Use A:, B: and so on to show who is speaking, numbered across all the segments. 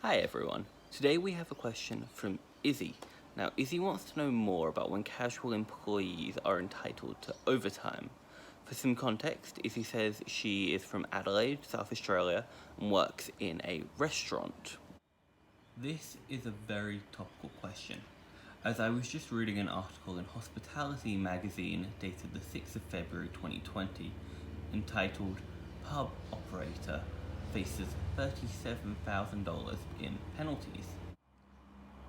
A: Hi everyone. Today we have a question from Izzy. Now Izzy wants to know more about when casual employees are entitled to overtime. For some context, Izzy says she is from Adelaide, South Australia, and works in a restaurant. This is a very topical question, as I was just reading an article in Hospitality magazine dated the 6th of February 2020, entitled Pub Operator Faces $37,000 in Penalties.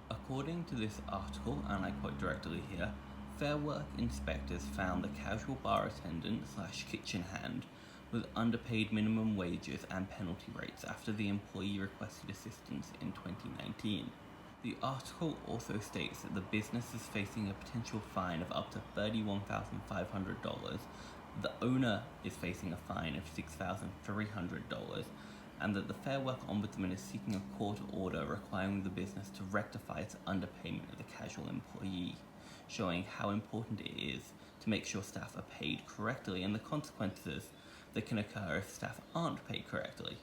A: According to this article, and I quote directly here, Fair Work inspectors found the casual bar attendant / kitchen hand was underpaid minimum wages and penalty rates after the employee requested assistance in 2019. The article also states that the business is facing a potential fine of up to $31,500, the owner is facing a fine of $6,300, and that the Fair Work Ombudsman is seeking a court order requiring the business to rectify its underpayment of the casual employee, showing how important it is to make sure staff are paid correctly and the consequences that can occur if staff aren't paid correctly.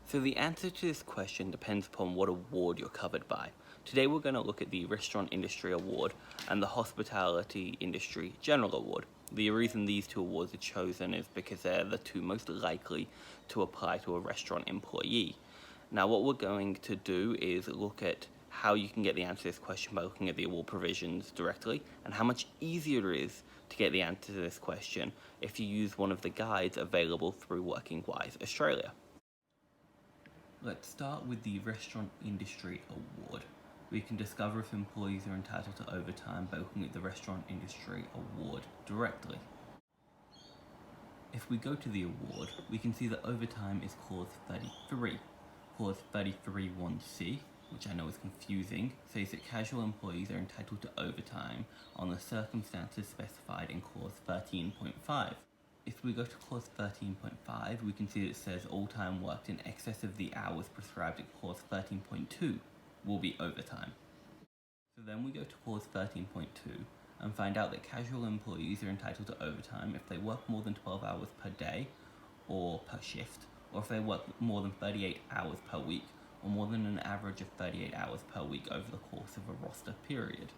A: So the answer to this question depends upon what award you're covered by. Today we're going to look at the Restaurant Industry Award and the Hospitality Industry General Award. The reason these two awards are chosen is because they're the two most likely to apply to a restaurant employee. Now what we're going to do is look at how you can get the answer to this question by looking at the award provisions directly, and how much easier it is to get the answer to this question if you use one of the guides available through Working Wise Australia. Let's start with the Restaurant Industry Award. We can discover if employees are entitled to overtime by looking at the Restaurant Industry Award directly. If we go to the award, we can see that overtime is clause 33. Clause 33(1)(c), which I know is confusing, says that casual employees are entitled to overtime on the circumstances specified in clause 13.5. If we go to clause 13.5, we can see that it says all time worked in excess of the hours prescribed in clause 13.2 will be overtime. So then we go to clause 13.2 and find out that casual employees are entitled to overtime if they work more than 12 hours per day or per shift, or if they work more than 38 hours per week, or more than an average of 38 hours per week over the course of a roster period.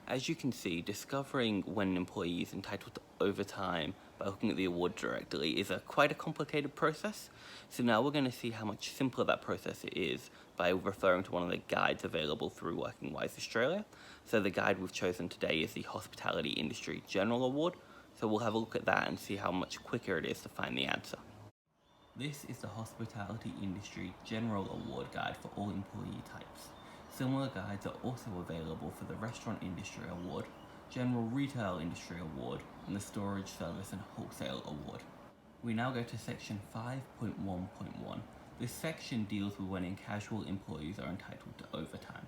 A: As you can see, discovering when an employee is entitled to overtime by looking at the award directly is quite a complicated process. So now we're going to see how much simpler that process is by referring to one of the guides available through Working Wise Australia. So the guide we've chosen today is the Hospitality Industry General Award. So we'll have a look at that and see how much quicker it is to find the answer. This is the Hospitality Industry General Award Guide for all employee types. Similar guides are also available for the Restaurant Industry Award, General Retail Industry Award, and the Storage Service and Wholesale Award. We now go to section 5.1.1. This section deals with when casual employees are entitled to overtime.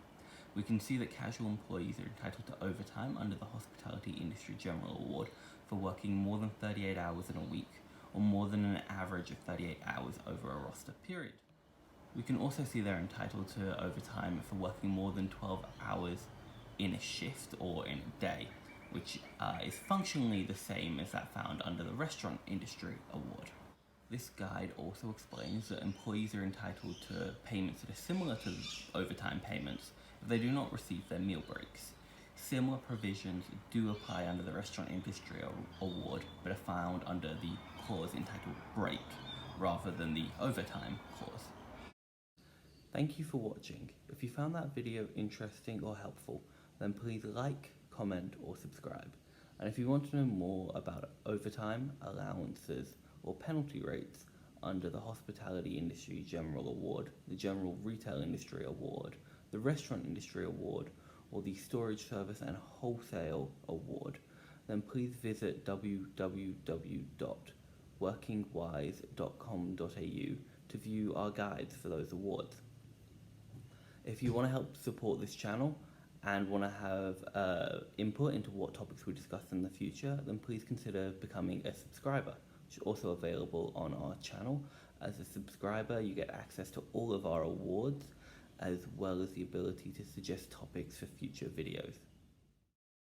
A: We can see that casual employees are entitled to overtime under the Hospitality Industry General Award for working more than 38 hours in a week, or more than an average of 38 hours over a roster period. We can also see they're entitled to overtime for working more than 12 hours in a shift or in a day, which is functionally the same as that found under the Restaurant Industry Award. This guide also explains that employees are entitled to payments that are similar to overtime payments if they do not receive their meal breaks. Similar provisions do apply under the Restaurant Industry Award, but are found under the clause entitled break rather than the overtime clause. Thank you for watching. If you found that video interesting or helpful, then please like, comment or subscribe. And if you want to know more about overtime, allowances or penalty rates under the Hospitality Industry General Award, the General Retail Industry Award, the Restaurant Industry Award, or the Storage Service and Wholesale Award, then please visit www.workingwise.com.au to view our guides for those awards. If you want to help support this channel and want to have input into what topics we discuss in the future, then please consider becoming a subscriber, which is also available on our channel. As a subscriber, you get access to all of our awards, as well as the ability to suggest topics for future videos.